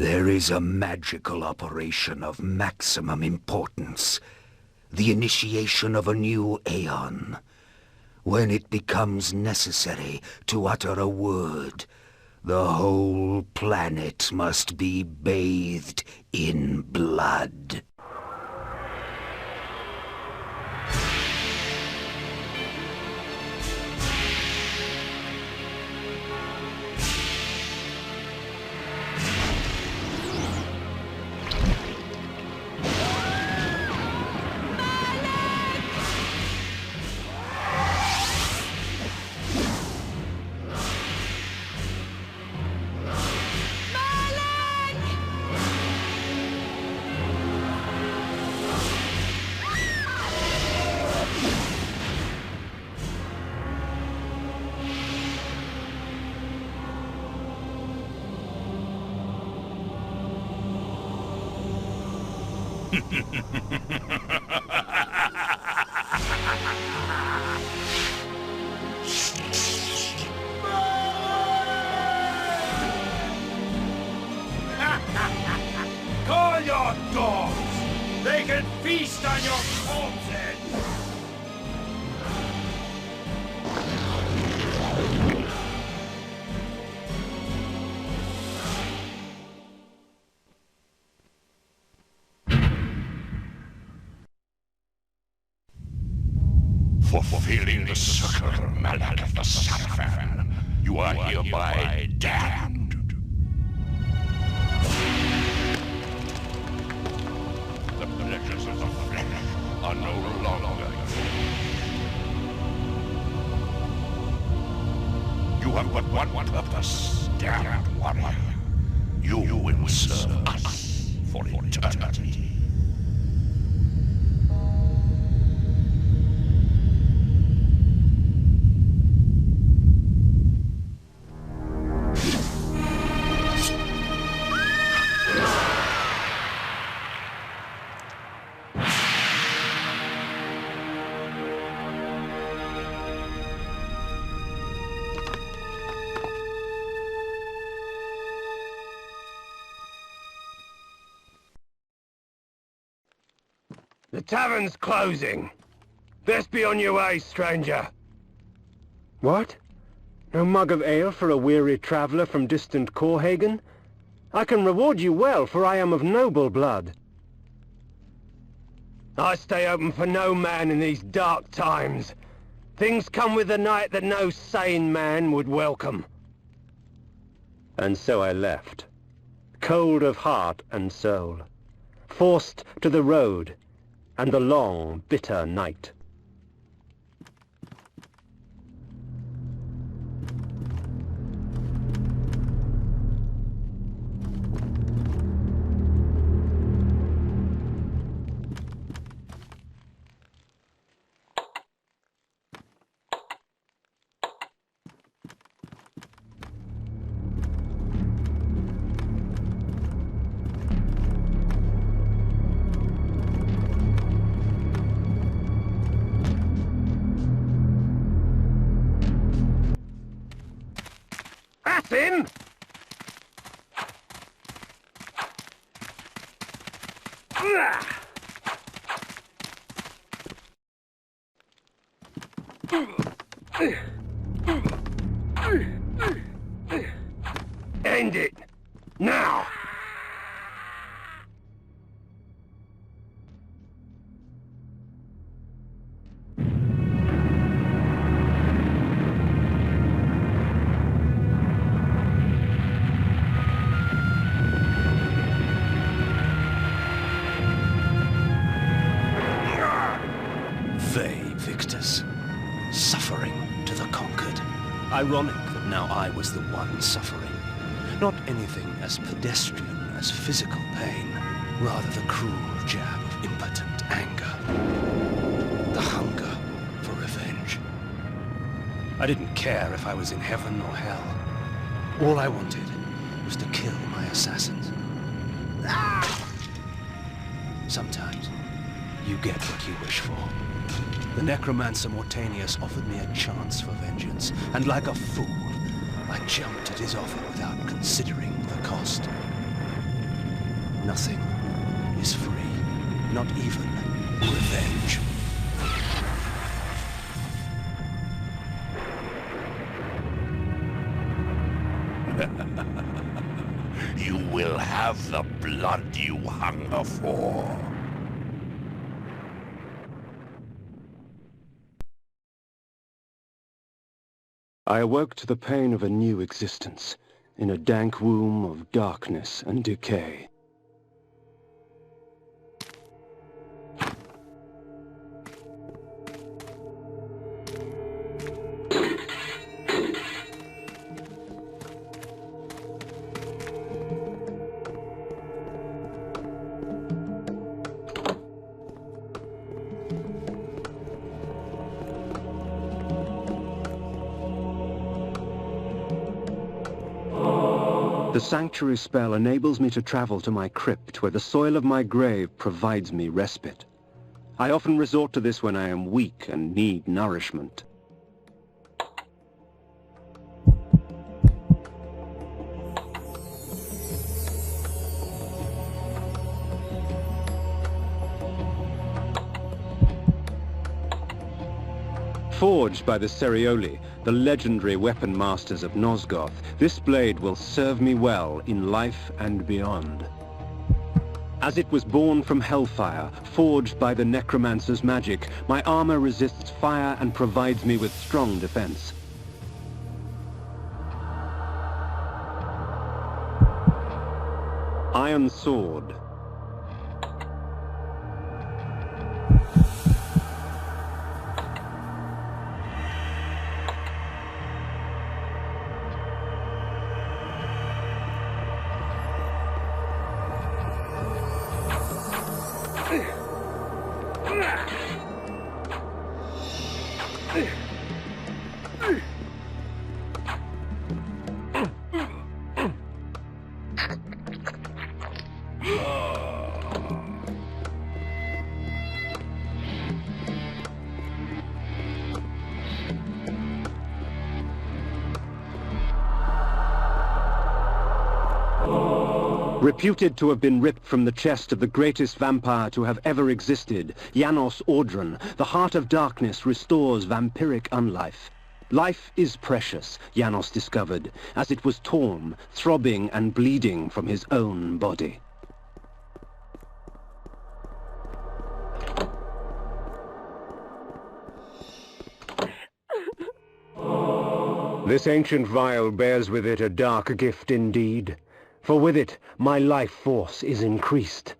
There is a magical operation of maximum importance. The initiation of a new aeon. When it becomes necessary to utter a word, the whole planet must be bathed in blood. Call your dogs! They can feast on your corpses! For fulfilling the circle mallet of the saperne, you are hereby damned. The pleasures of the flesh are no longer yours. You have but one purpose, damned warrior. You will serve us for eternity. The tavern's closing. Best be on your way, stranger. What? No mug of ale for a weary traveller from distant Corhagen? I can reward you well, for I am of noble blood. I stay open for no man in these dark times. Things come with the night that no sane man would welcome. And so I left, cold of heart and soul, forced to the road and the long, bitter night. Him! End it! Now! Suffering to the conquered. Ironic that now I was the one suffering. Not anything as pedestrian as physical pain, rather the cruel jab of impotent anger. The hunger for revenge. I didn't care if I was in heaven or hell. All I wanted was to kill my assassins. Sometimes you get what you wish for. The necromancer Mortanius offered me a chance for vengeance, and like a fool, I jumped at his offer without considering the cost. Nothing is free, not even revenge. You will have the blood you hunger for. I awoke to the pain of a new existence, in a dank womb of darkness and decay. The sanctuary spell enables me to travel to my crypt, where the soil of my grave provides me respite. I often resort to this when I am weak and need nourishment. Forged by the Cerioli, the legendary weapon masters of Nosgoth, this blade will serve me well in life and beyond. As it was born from hellfire, forged by the necromancer's magic, my armor resists fire and provides me with strong defense. Iron Sword. Reputed to have been ripped from the chest of the greatest vampire to have ever existed, Janos Audron, the heart of darkness restores vampiric unlife. Life is precious, Janos discovered, as it was torn, throbbing and bleeding from his own body. This ancient vial bears with it a dark gift indeed. For with it, my life force is increased.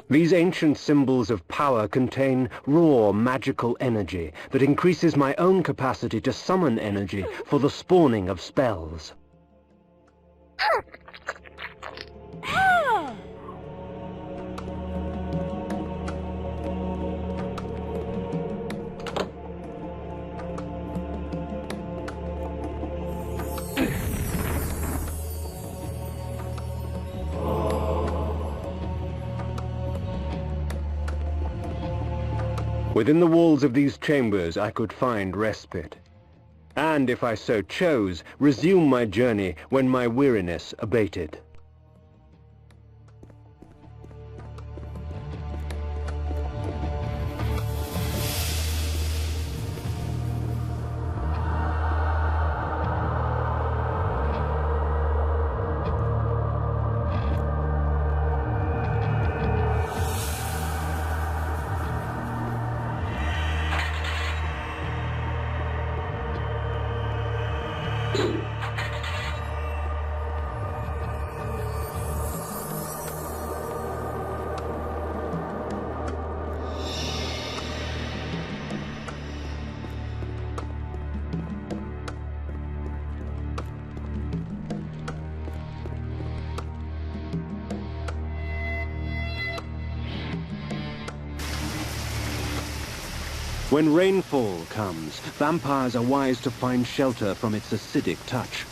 These ancient symbols of power contain raw magical energy that increases my own capacity to summon energy for the spawning of spells. Within the walls of these chambers I could find respite, and if I so chose, resume my journey when my weariness abated. When rainfall comes, vampires are wise to find shelter from its acidic touch.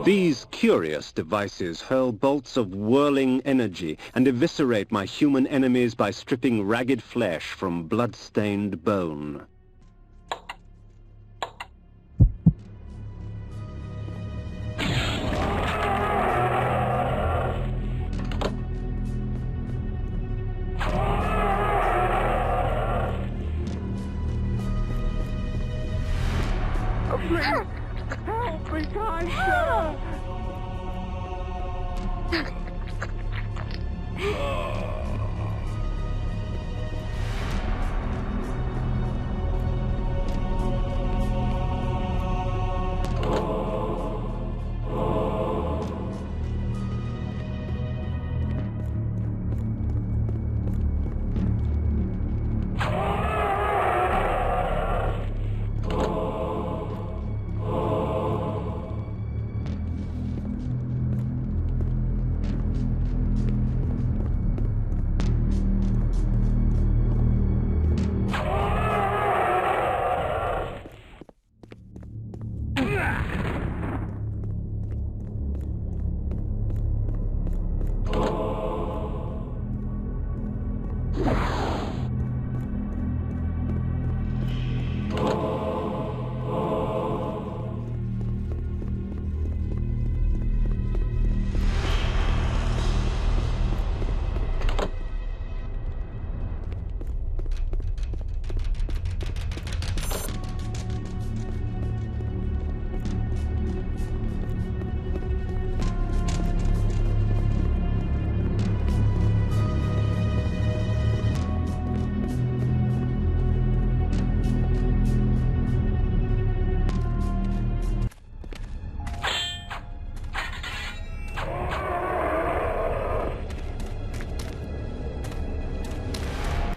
These curious devices hurl bolts of whirling energy and eviscerate my human enemies by stripping ragged flesh from blood-stained bone.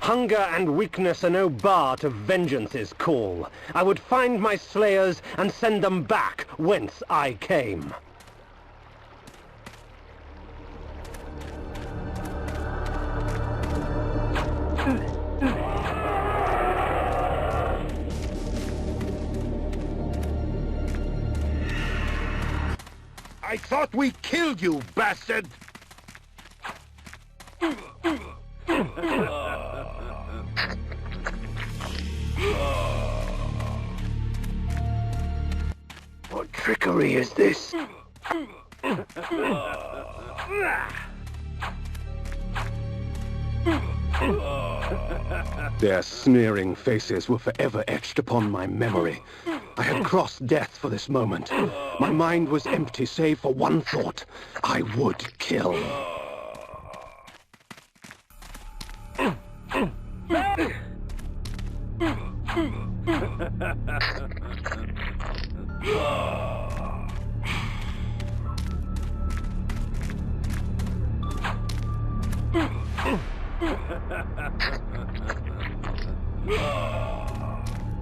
Hunger and weakness are no bar to vengeance's call. I would find my slayers and send them back whence I came. I thought we killed you, bastard! What trickery is this? Their sneering faces were forever etched upon my memory. I had crossed death for this moment. My mind was empty save for one thought. I would kill.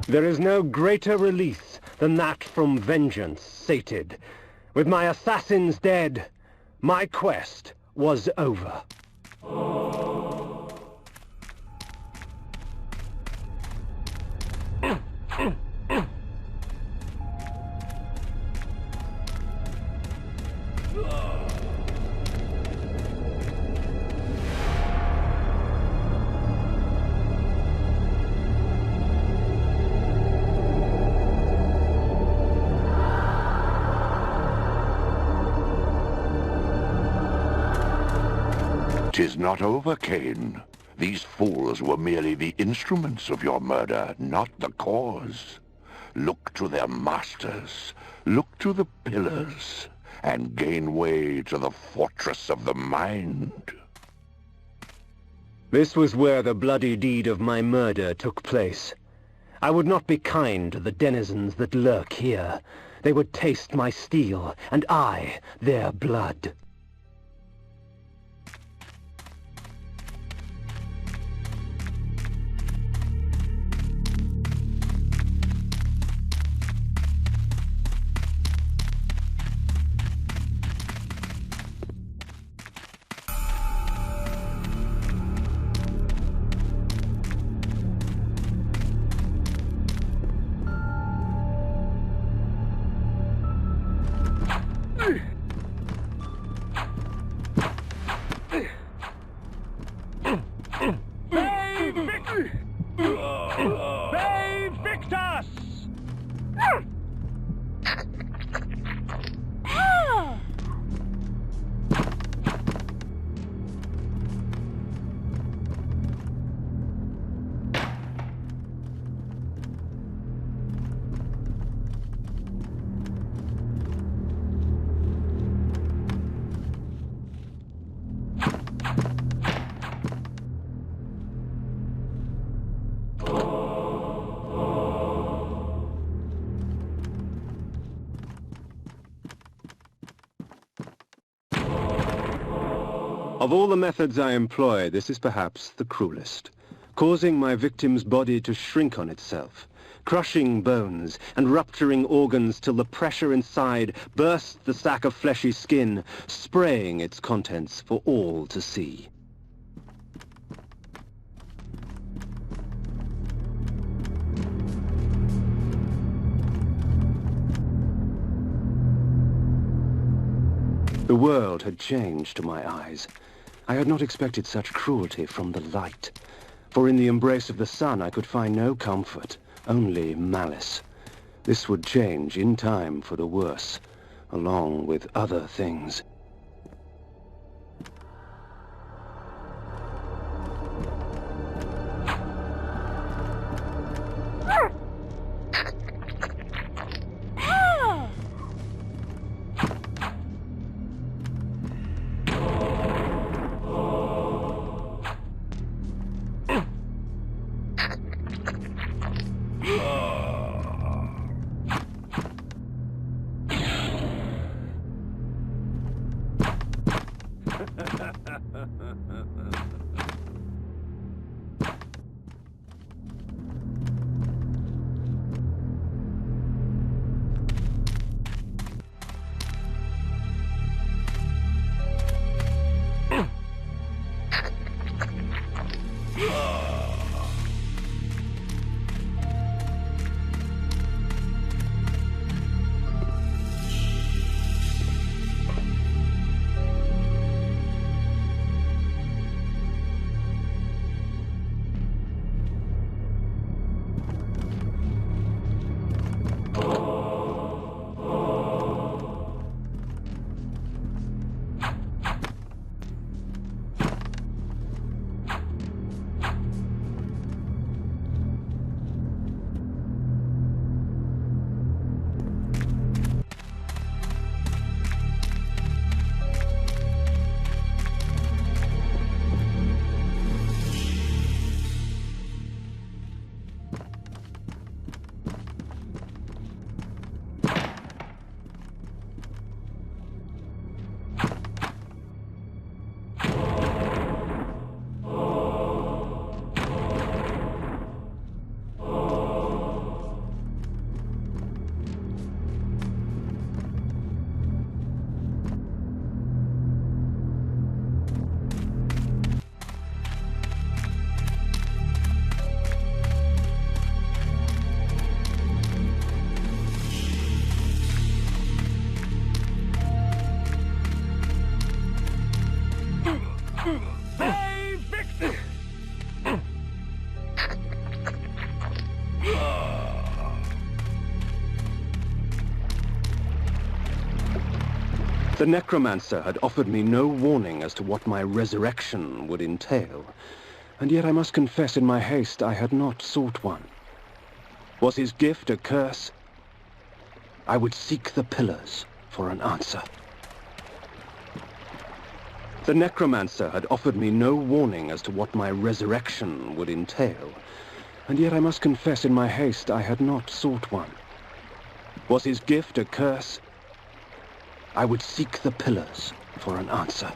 There is no greater release than that from vengeance sated. With my assassins dead, my quest was over. "'Tis not over, Cain. These fools were merely the instruments of your murder, not the cause. Look to their masters, look to the pillars, and gain way to the fortress of the mind." This was where the bloody deed of my murder took place. I would not be kind to the denizens that lurk here. They would taste my steel, and I their blood. Of all the methods I employ, this is perhaps the cruelest, causing my victim's body to shrink on itself, crushing bones and rupturing organs till the pressure inside bursts the sack of fleshy skin, spraying its contents for all to see. The world had changed to my eyes. I had not expected such cruelty from the light, for in the embrace of the sun I could find no comfort, only malice. This would change in time for the worse, along with other things. The necromancer had offered me no warning as to what my resurrection would entail, and yet I must confess in my haste I had not sought one. Was his gift a curse? I would seek the pillars for an answer. The necromancer had offered me no warning as to what my resurrection would entail, and yet I must confess in my haste I had not sought one. Was his gift a curse? I would seek the pillars for an answer.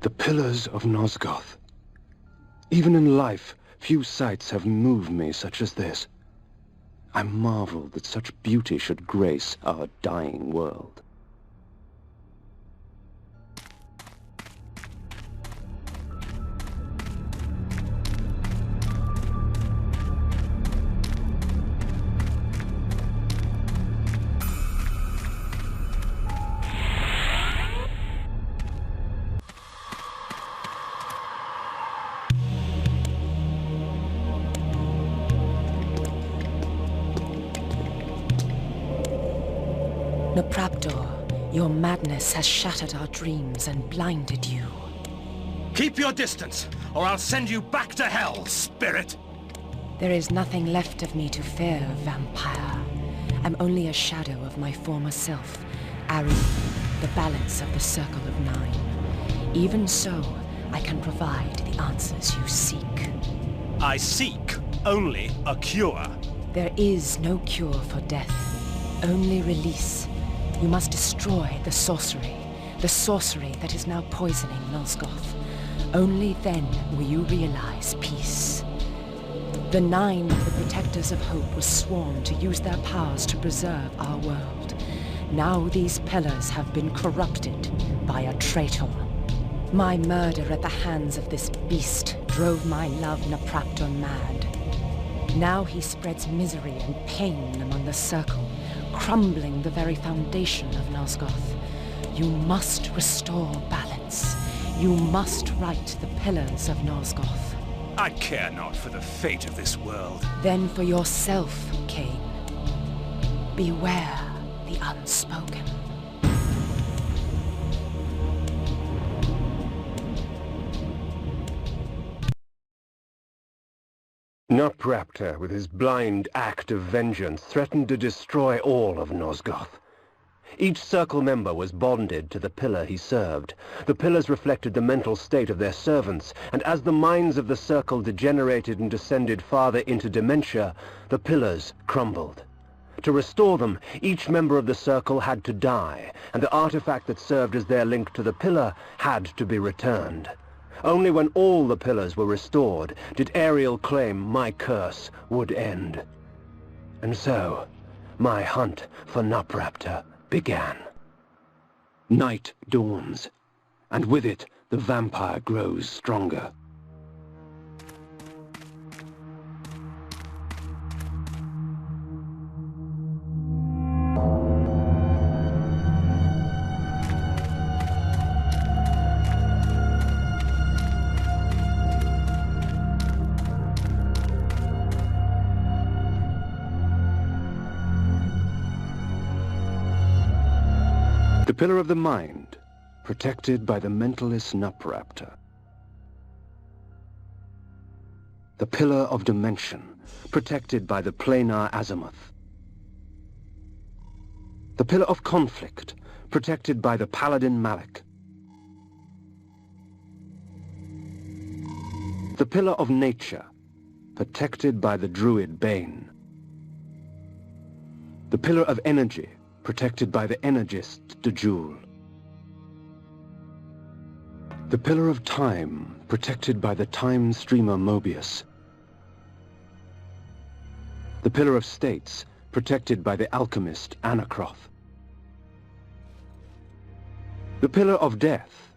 The pillars of Nosgoth. Even in life, few sights have moved me such as this. I marvel that such beauty should grace our dying world. Your madness has shattered our dreams and blinded you. Keep your distance, or I'll send you back to hell, spirit! There is nothing left of me to fear, vampire. I'm only a shadow of my former self, Ari, the balance of the Circle of Nine. Even so, I can provide the answers you seek. I seek only a cure. There is no cure for death, only release. You must destroy the sorcery that is now poisoning Nosgoth. Only then will you realize peace. The 9 of the Protectors of Hope were sworn to use their powers to preserve our world. Now these pillars have been corrupted by a traitor. My murder at the hands of this beast drove my love Napraptor mad. Now he spreads misery and pain among the Circle, crumbling the very foundation of Nosgoth. You must restore balance. You must right the pillars of Nosgoth. I care not for the fate of this world. Then for yourself, Cain. Beware the unspoken. Napraptor, with his blind act of vengeance, threatened to destroy all of Nosgoth. Each Circle member was bonded to the pillar he served. The pillars reflected the mental state of their servants, and as the minds of the Circle degenerated and descended farther into dementia, the pillars crumbled. To restore them, each member of the Circle had to die, and the artifact that served as their link to the pillar had to be returned. Only when all the pillars were restored did Ariel claim my curse would end. And so, my hunt for Napraptor began. Night dawns, and with it the vampire grows stronger. The pillar of the mind, protected by the mentalist Napraptor. The pillar of dimension, protected by the planar azimuth. The pillar of conflict, protected by the paladin Malik. The pillar of nature, protected by the druid Bane. The pillar of energy, protected by the energist Dejul. The pillar of time, protected by the time streamer Mobius. The pillar of states, protected by the alchemist Anacroth. The pillar of death,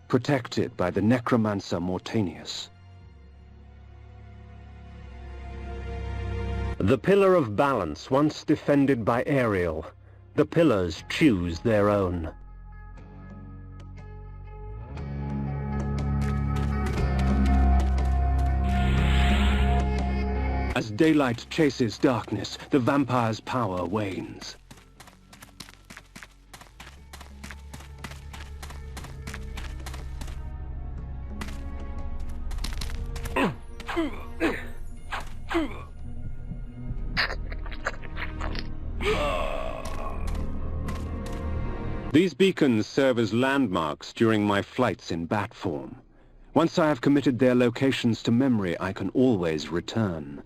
protected by the necromancer Mortanius. The pillar of balance, once defended by Ariel. The pillars choose their own. As daylight chases darkness, the vampire's power wanes. These beacons serve as landmarks during my flights in bat form. Once I have committed their locations to memory, I can always return.